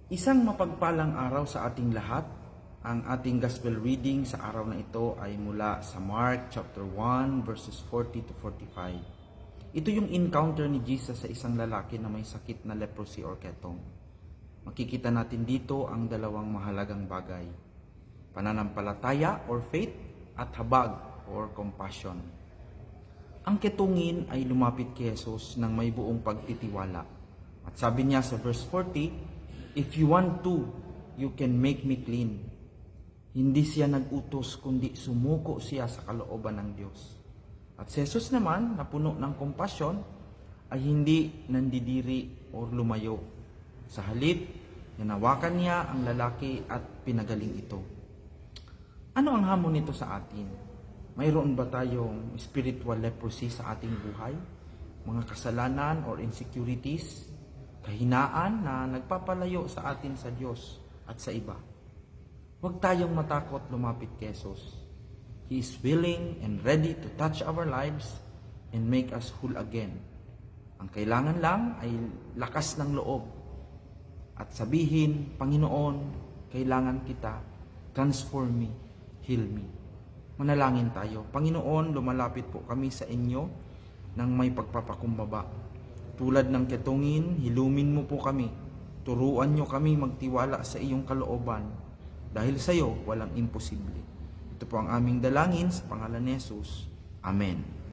Isang mapagpalang araw sa ating lahat. Ang ating gospel reading sa araw na ito ay mula sa Mark chapter 1 verses 40 to 45. Ito yung encounter ni Jesus sa isang lalaki na may sakit na leprosy or ketong. Makikita natin dito ang dalawang mahalagang bagay: pananampalataya or faith at habag or compassion. Ang ketungin ay lumapit kay Jesus ng may buong pagtitiwala. At sabi niya sa verse 40, "If you want to, you can make me clean." Hindi siya nag-utos, kundi sumuko siya sa kalooban ng Diyos. At si Jesus naman, na puno ng kompasyon, ay hindi nandidiri o lumayo. Sa halip, hinawakan niya ang lalaki at pinagaling ito. Ano ang hamon nito sa atin? Mayroon ba tayong spiritual leprosy sa ating buhay? Mga kasalanan or insecurities? Kahinaan na nagpapalayo sa atin sa Diyos at sa iba? Huwag tayong matakot lumapit kay Jesus. He is willing and ready to touch our lives and make us whole again. Ang kailangan lang ay lakas ng loob at sabihin, "Panginoon, kailangan kita. Transform me, heal me." Manalangin tayo. Panginoon, lumalapit po kami sa inyo ng may pagpapakumbaba. Tulad ng ketungin, hilumin mo po kami. Turuan nyo kami magtiwala sa iyong kalooban. Dahil sa iyo, walang imposible. Ito po ang aming dalangin sa pangalan ni Jesus. Amen.